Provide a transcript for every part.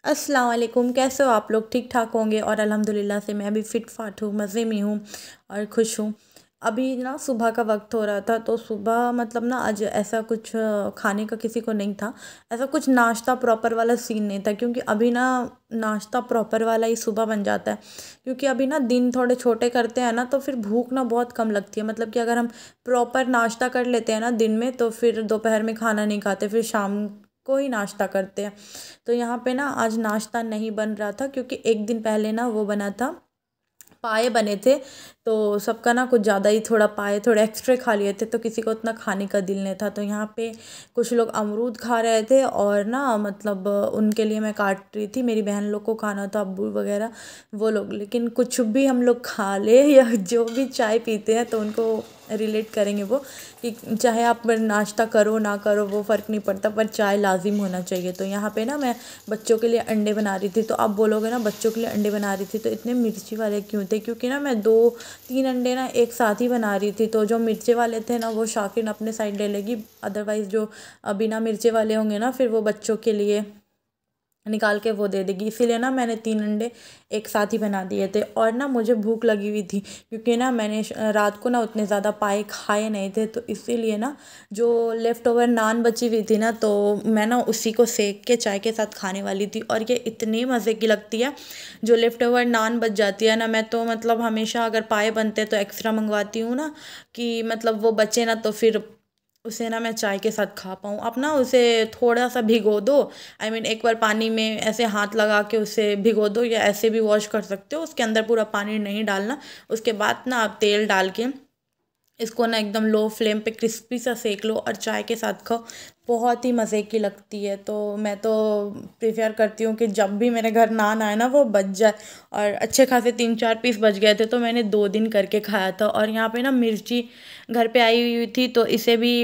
अस्सलाम वालेकुम। कैसे हो आप लोग? ठीक ठाक होंगे और अल्हम्दुलिल्लाह से मैं भी फ़िट फ़ाट हूँ, मज़े में हूँ और खुश हूँ। अभी ना सुबह का वक्त हो रहा था, तो सुबह मतलब ना आज ऐसा कुछ खाने का किसी को नहीं था। ऐसा कुछ नाश्ता प्रॉपर वाला सीन नहीं था, क्योंकि अभी ना नाश्ता प्रॉपर वाला ही सुबह बन जाता है। क्योंकि अभी ना दिन थोड़े छोटे करते हैं ना, तो फिर भूख ना बहुत कम लगती है। मतलब कि अगर हम प्रॉपर नाश्ता कर लेते हैं ना दिन में, तो फिर दोपहर में खाना नहीं खाते, फिर शाम को ही नाश्ता करते हैं। तो यहाँ पे ना आज नाश्ता नहीं बन रहा था, क्योंकि एक दिन पहले ना वो बना था, पाए बने थे। तो सबका ना कुछ ज़्यादा ही थोड़ा पाए थोड़े एक्स्ट्रा खा लिए थे, तो किसी को उतना खाने का दिल नहीं था। तो यहाँ पे कुछ लोग अमरूद खा रहे थे, और ना मतलब उनके लिए मैं काट रही थी। मेरी बहन लोग को खाना था, अब्बू वगैरह वो लोग। लेकिन कुछ भी हम लोग खा ले या जो भी चाय पीते हैं, तो उनको रिलेट करेंगे वो, कि चाहे आप नाश्ता करो ना करो वो फ़र्क नहीं पड़ता, पर चाय लाजिम होना चाहिए। तो यहाँ पे ना मैं बच्चों के लिए अंडे बना रही थी। तो आप बोलोगे ना बच्चों के लिए अंडे बना रही थी तो इतने मिर्ची वाले क्यों थे? क्योंकि ना मैं 2-3 अंडे ना एक साथ ही बना रही थी। तो जो मिर्चे वाले थे ना, वो शाकिन अपने साइड ले लेगी, अदरवाइज़ जो बिना मिर्चे वाले होंगे ना, फिर वो बच्चों के लिए निकाल के वो दे देगी। इसीलिए ना मैंने 3 अंडे एक साथ ही बना दिए थे। और ना मुझे भूख लगी हुई थी, क्योंकि ना मैंने रात को ना उतने ज़्यादा पाए खाए नहीं थे, तो इसीलिए ना जो लेफ़्ट ओवर नान बची हुई थी ना, तो मैं ना उसी को सेक के चाय के साथ खाने वाली थी। और ये इतनी मज़े की लगती है, जो लेफ़्ट ओवर नान बच जाती है ना, मैं तो मतलब हमेशा अगर पाए बनते तो एक्स्ट्रा मंगवाती हूँ ना, कि मतलब वो बचे ना, तो फिर उसे ना मैं चाय के साथ खा पाऊँ। आप ना उसे थोड़ा सा भिगो दो, आई मीन एक बार पानी में ऐसे हाथ लगा के उसे भिगो दो, या ऐसे भी वॉश कर सकते हो, उसके अंदर पूरा पानी नहीं डालना। उसके बाद ना आप तेल डाल के इसको ना एकदम लो फ्लेम पे क्रिस्पी सा सेक लो, और चाय के साथ खाओ। बहुत ही मज़े की लगती है। तो मैं तो प्रेफर करती हूँ कि जब भी मेरे घर नान आए ना, वो बच जाए। और अच्छे खासे 3-4 पीस बच गए थे, तो मैंने 2 दिन करके खाया था। और यहाँ पे ना मिर्ची घर पे आई हुई थी, तो इसे भी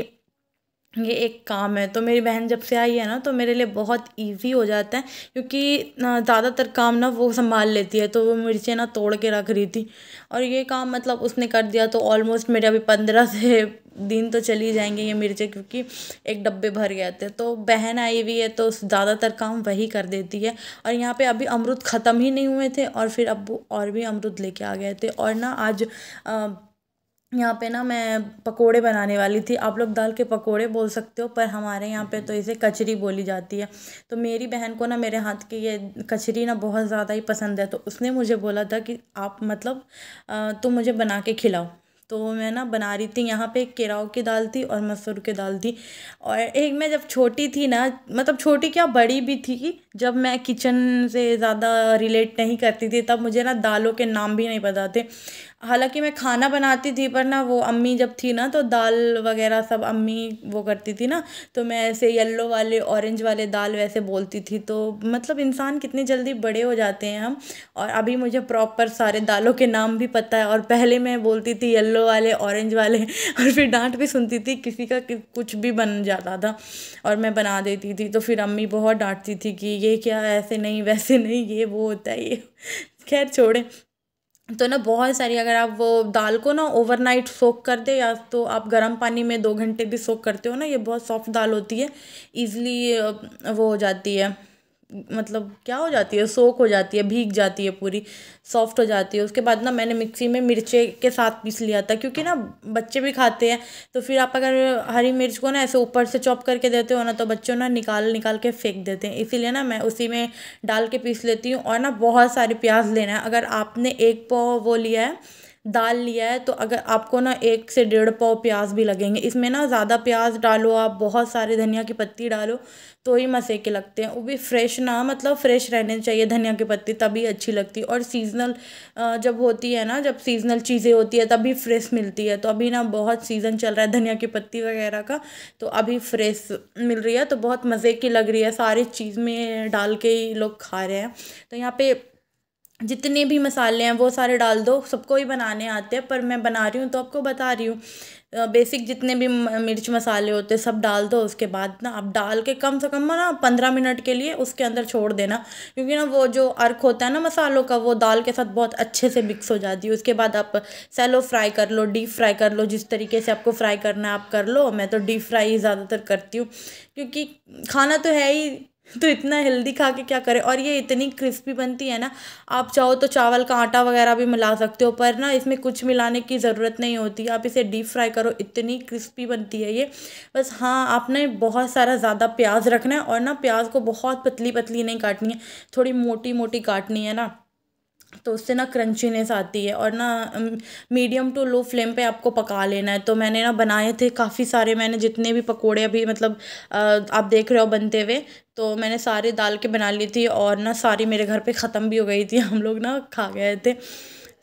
ये एक काम है। तो मेरी बहन जब से आई है ना, तो मेरे लिए बहुत इजी हो जाता है, क्योंकि ज़्यादातर काम ना वो संभाल लेती है। तो वो मिर्चें ना तोड़ के रख रही थी, और ये काम मतलब उसने कर दिया, तो ऑलमोस्ट मेरे अभी 15 से दिन तो चली जाएंगे ये मिर्चें, क्योंकि एक डब्बे भर गए थे। तो बहन आई हुई है, तो ज़्यादातर काम वही कर देती है। और यहाँ पे अभी अमरूद ख़त्म ही नहीं हुए थे, और फिर अब्बू और भी अमरूद लेके आ गए थे। और ना आज यहाँ पे ना मैं पकोड़े बनाने वाली थी। आप लोग दाल के पकोड़े बोल सकते हो, पर हमारे यहाँ पे तो इसे कचरी बोली जाती है। तो मेरी बहन को ना मेरे हाथ की ये कचरी ना बहुत ज़्यादा ही पसंद है, तो उसने मुझे बोला था कि आप मतलब तुम मुझे बना के खिलाओ। तो मैं ना बना रही थी। यहाँ पे एक केराव की दाल थी और मसूर की दाल थी। और एक मैं जब छोटी थी ना, मतलब छोटी क्या बड़ी भी थी, जब मैं किचन से ज़्यादा रिलेट नहीं करती थी, तब मुझे ना दालों के नाम भी नहीं पता थे। हालांकि मैं खाना बनाती थी, पर ना वो अम्मी जब थी ना, तो दाल वगैरह सब अम्मी वो करती थी ना, तो मैं ऐसे येलो वाले ऑरेंज वाले दाल वैसे बोलती थी। तो मतलब इंसान कितनी जल्दी बड़े हो जाते हैं हम। और अभी मुझे प्रॉपर सारे दालों के नाम भी पता है, और पहले मैं बोलती थी येलो वाले ऑरेंज वाले और फिर डांट भी सुनती थी, किसी का कुछ भी बन जाता था और मैं बना देती थी, तो फिर अम्मी बहुत डांटती थी कि ये क्या, ऐसे नहीं वैसे नहीं, ये वो होता है ये। खैर छोड़े। तो ना बहुत सारी, अगर आप वो दाल को ना ओवरनाइट सोक कर दे, या तो आप गर्म पानी में 2 घंटे भी सोक करते हो ना, ये बहुत सॉफ्ट दाल होती है। ईज़िली वो हो जाती है, मतलब क्या हो जाती है, सोक हो जाती है, भीग जाती है पूरी, सॉफ्ट हो जाती है। उसके बाद ना मैंने मिक्सी में मिर्चे के साथ पीस लिया था, क्योंकि ना बच्चे भी खाते हैं। तो फिर आप अगर हरी मिर्च को ना ऐसे ऊपर से चॉप करके देते हो ना, तो बच्चों ना निकाल निकाल के फेंक देते हैं। इसीलिए ना मैं उसी में डाल के पीस लेती हूँ। और ना बहुत सारे प्याज लेना है। अगर आपने 1 पाव वो लिया है, दाल लिया है, तो अगर आपको ना 1 से 1.5 पाव प्याज भी लगेंगे। इसमें ना ज़्यादा प्याज डालो, आप बहुत सारे धनिया की पत्ती डालो, तो ही मज़े के लगते हैं। वो भी फ्रेश ना, मतलब फ्रेश रहने चाहिए धनिया की पत्ती, तभी अच्छी लगती है। और सीज़नल जब होती है ना, जब सीज़नल चीज़ें होती है तभी फ्रेश मिलती है। तो अभी ना बहुत सीज़न चल रहा है धनिया की पत्ती वगैरह का, तो अभी फ्रेश मिल रही है, तो बहुत मज़े की लग रही है। सारी चीज़ में डाल के ही लोग खा रहे हैं। तो यहाँ पे जितने भी मसाले हैं वो सारे डाल दो। सबको ही बनाने आते हैं, पर मैं बना रही हूँ तो आपको बता रही हूँ। बेसिक जितने भी मिर्च मसाले होते हैं सब डाल दो। उसके बाद ना आप डाल के कम से कम ना 15 मिनट के लिए उसके अंदर छोड़ देना, क्योंकि ना वो जो अर्क होता है ना मसालों का, वो दाल के साथ बहुत अच्छे से मिक्स हो जाती है। उसके बाद आप सैलो फ्राई कर लो, डीप फ्राई कर लो, जिस तरीके से आपको फ्राई करना है आप कर लो। मैं तो डीप फ्राई ही ज़्यादातर करती हूँ, क्योंकि खाना तो है ही, तो इतना हेल्दी खा के क्या करें। और ये इतनी क्रिस्पी बनती है ना, आप चाहो तो चावल का आटा वगैरह भी मिला सकते हो, पर ना इसमें कुछ मिलाने की ज़रूरत नहीं होती। आप इसे डीप फ्राई करो, इतनी क्रिस्पी बनती है ये। बस हाँ, आपने बहुत सारा ज़्यादा प्याज रखना है, और ना प्याज को बहुत पतली पतली नहीं काटनी है, थोड़ी मोटी मोटी काटनी है ना, तो उससे ना क्रंचीनेस आती है। और ना मीडियम टू लो फ्लेम पे आपको पका लेना है। तो मैंने ना बनाए थे काफ़ी सारे, मैंने जितने भी पकोड़े अभी मतलब आप देख रहे हो बनते हुए, तो मैंने सारे डाल के बना ली थी, और ना सारी मेरे घर पे ख़त्म भी हो गई थी, हम लोग ना खा गए थे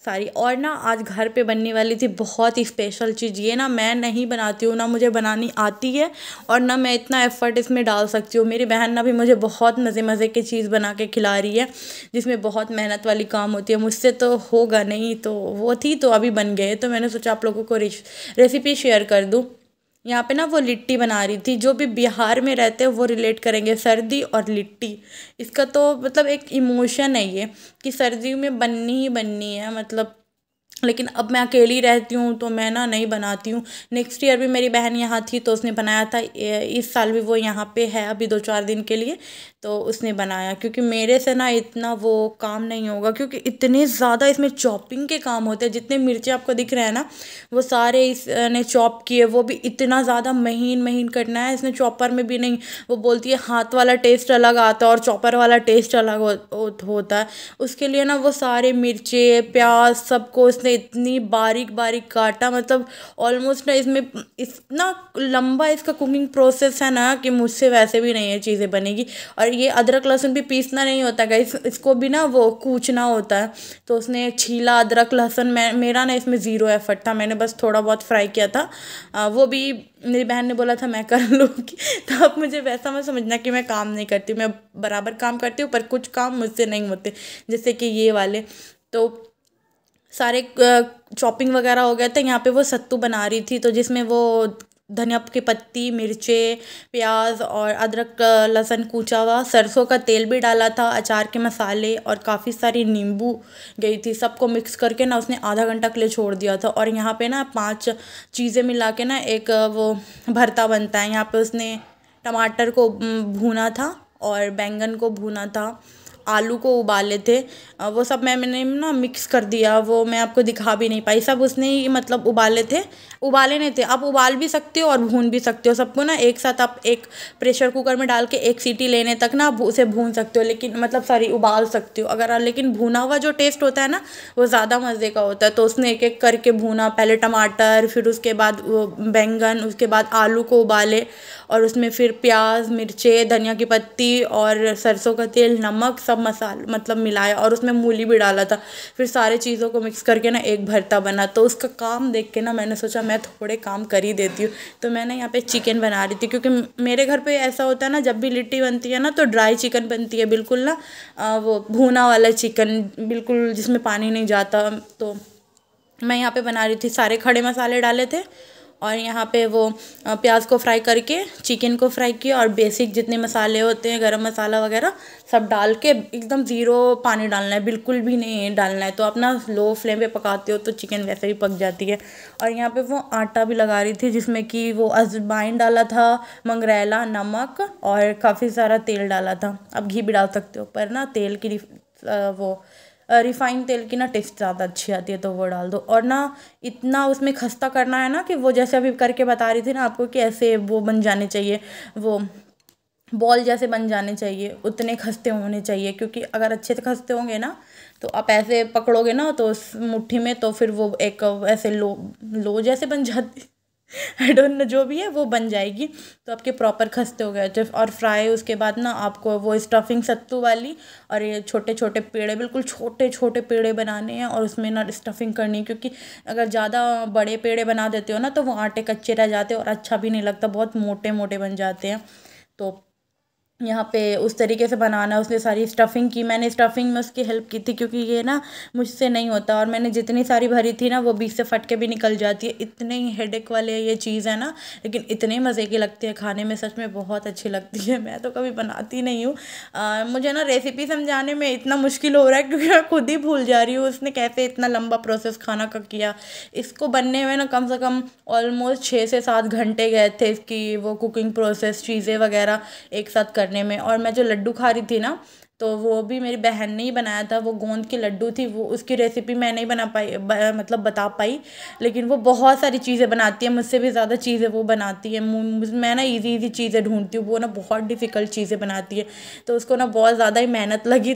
सारी। और ना आज घर पे बनने वाली थी बहुत ही स्पेशल चीज़। ये ना मैं नहीं बनाती हूँ, ना मुझे बनानी आती है, और ना मैं इतना एफ़र्ट इसमें डाल सकती हूँ। मेरी बहन ना भी मुझे बहुत मज़े मज़े की चीज़ बना के खिला रही है, जिसमें बहुत मेहनत वाली काम होती है, मुझसे तो होगा नहीं। तो वो थी, तो अभी बन गए, तो मैंने सोचा आप लोगों को रेसिपी शेयर कर दूँ। यहाँ पे ना वो लिट्टी बना रही थी, जो भी बिहार में रहते हैं वो रिलेट करेंगे, सर्दी और लिट्टी। इसका तो मतलब एक इमोशन है ये, कि सर्दियों में बननी ही बननी है मतलब। लेकिन अब मैं अकेली रहती हूँ, तो मैं ना नहीं बनाती हूँ। नेक्स्ट ईयर भी मेरी बहन यहाँ थी, तो उसने बनाया था। इस साल भी वो यहाँ पे है अभी 2-4 दिन के लिए, तो उसने बनाया। क्योंकि मेरे से ना इतना वो काम नहीं होगा, क्योंकि इतने ज़्यादा इसमें चॉपिंग के काम होते हैं। जितने मिर्ची आपको दिख रहे हैं ना, वो सारे इसने चॉप किए, वो भी इतना ज़्यादा महीन महीन करना है। इसने चॉपर में भी नहीं, वो बोलती है हाथ वाला टेस्ट अलग आता है और चॉपर वाला टेस्ट अलग होता है। उसके लिए ना वो सारे मिर्चे प्याज सबको उसने इतनी बारीक बारीक काटा, मतलब ऑलमोस्ट ना इसमें इतना लंबा इसका कुकिंग प्रोसेस है ना, कि मुझसे वैसे भी नहीं ये चीज़ें बनेगी। और ये अदरक लहसुन भी पीसना नहीं होता गाइस, इसको भी ना वो कूचना होता है। तो उसने छीला अदरक लहसुन, मेरा ना इसमें ज़ीरो एफर्ट था, मैंने बस थोड़ा बहुत फ्राई किया था। वो भी मेरी बहन ने बोला था मैं कर लूँगी। तो अब मुझे वैसा मत समझना कि मैं काम नहीं करती, मैं बराबर काम करती हूँ, पर कुछ काम मुझसे नहीं होते, जैसे कि ये वाले। तो सारे चॉपिंग वगैरह हो गए थे। यहाँ पे वो सत्तू बना रही थी, तो जिसमें वो धनिया की पत्ती, मिर्चे, प्याज और अदरक लहसुन कूचा हुआ, सरसों का तेल भी डाला था, अचार के मसाले और काफ़ी सारी नींबू गई थी। सबको मिक्स करके ना उसने आधा घंटा के लिए छोड़ दिया था। और यहाँ पे ना 5 चीज़ें मिला के ना एक वो भरता बनता है। यहाँ पे उसने टमाटर को भूना था, और बैंगन को भूना था, आलू को उबाले थे। वो सब मैंने ना मिक्स कर दिया, वो मैं आपको दिखा भी नहीं पाई। सब उसने ही मतलब उबाले थे, उबाले नहीं थे, आप उबाल भी सकते हो और भून भी सकते हो। सबको ना एक साथ आप एक प्रेशर कुकर में डाल के एक सीटी लेने तक ना आप उसे भून सकते हो, लेकिन मतलब सॉरी उबाल सकते हो अगर। लेकिन भुना हुआ जो टेस्ट होता है ना, वो ज़्यादा मज़े का होता है। तो उसने एक एक करके भूना, पहले टमाटर, फिर उसके बाद वो बैंगन, उसके बाद आलू को उबाले, और उसमें फिर प्याज, मिर्चे, धनिया की पत्ती और सरसों का तेल, नमक, सब मसाला मतलब मिलाया, और उसमें मूली भी डाला था। फिर सारे चीज़ों को मिक्स करके ना एक भरता बना। तो उसका काम देख के ना मैंने सोचा मैं थोड़े काम कर ही देती हूँ। तो मैं ना यहाँ पे चिकन बना रही थी, क्योंकि मेरे घर पे ऐसा होता है ना, जब भी लिट्टी बनती है ना, तो ड्राई चिकन बनती है बिल्कुल ना, वो भुना वाला चिकन बिल्कुल, जिसमें पानी नहीं जाता। तो मैं यहाँ पे बना रही थी, सारे खड़े मसाले डाले थे, और यहाँ पे वो प्याज को फ्राई करके चिकन को फ्राई किया, और बेसिक जितने मसाले होते हैं गरम मसाला वगैरह सब डाल के एकदम ज़ीरो पानी डालना है, बिल्कुल भी नहीं डालना है। तो अपना लो फ्लेम पे पकाते हो तो चिकन वैसे ही पक जाती है। और यहाँ पे वो आटा भी लगा रही थी, जिसमें कि वो अजवाइन डाला था, मंगरेला, नमक और काफ़ी सारा तेल डाला था। अब घी भी डाल सकते हो, पर ना तेल की वो रिफाइन तेल की ना टेस्ट ज़्यादा अच्छी आती है, तो वो डाल दो। और ना इतना उसमें खस्ता करना है ना, कि वो जैसे अभी करके बता रही थी ना आपको, कि ऐसे वो बन जाने चाहिए, वो बॉल जैसे बन जाने चाहिए, उतने खस्ते होने चाहिए। क्योंकि अगर अच्छे से खस्ते होंगे ना, तो आप ऐसे पकड़ोगे ना तो उस मुट्ठी में, तो फिर वो एक ऐसे लो लो जैसे बन जाती, आई डोंट नो, जो भी है वो बन जाएगी। तो आपके प्रॉपर खस्ते हो गए थे। और फ्राई उसके बाद ना आपको वो स्टफिंग सत्तू वाली, और ये छोटे छोटे पेड़े, बिल्कुल छोटे छोटे पेड़े बनाने हैं, और उसमें ना स्टफिंग करनी है। क्योंकि अगर ज़्यादा बड़े पेड़े बना देते हो ना, तो वो आटे कच्चे रह जाते हैं और अच्छा भी नहीं लगता, बहुत मोटे मोटे बन जाते हैं। तो यहाँ पे उस तरीके से बनाना, उसने सारी स्टफिंग की, मैंने स्टफिंग में उसकी हेल्प की थी, क्योंकि ये ना मुझसे नहीं होता। और मैंने जितनी सारी भरी थी ना, वो बीच से फट के भी निकल जाती है। इतने ही हेडेक वाले ये चीज़ है ना, लेकिन इतने मज़े की लगती है खाने में, सच में बहुत अच्छी लगती है। मैं तो कभी बनाती नहीं हूँ। मुझे ना रेसिपी समझाने में इतना मुश्किल हो रहा है, क्योंकि मैं खुद ही भूल जा रही हूँ उसने कैसे इतना लंबा प्रोसेस खाना का किया। इसको बनने में ना कम से कम ऑलमोस्ट 6 से 7 घंटे गए थे, इसकी वो कुकिंग प्रोसेस, चीज़ें वगैरह एक साथ करने में। और मैं जो लड्डू खा रही थी ना, तो वो भी मेरी बहन ने ही बनाया था। वो गोंद के लड्डू थी, वो उसकी रेसिपी मैं नहीं बना पाई, मतलब बता पाई। लेकिन वो बहुत सारी चीज़ें बनाती है, मुझसे भी ज़्यादा चीज़ें वो बनाती है। मैं ना इजी इजी चीज़ें ढूंढती हूँ, वो ना बहुत डिफ़िकल्ट चीज़ें बनाती है। तो उसको ना बहुत ज़्यादा ही मेहनत लगी।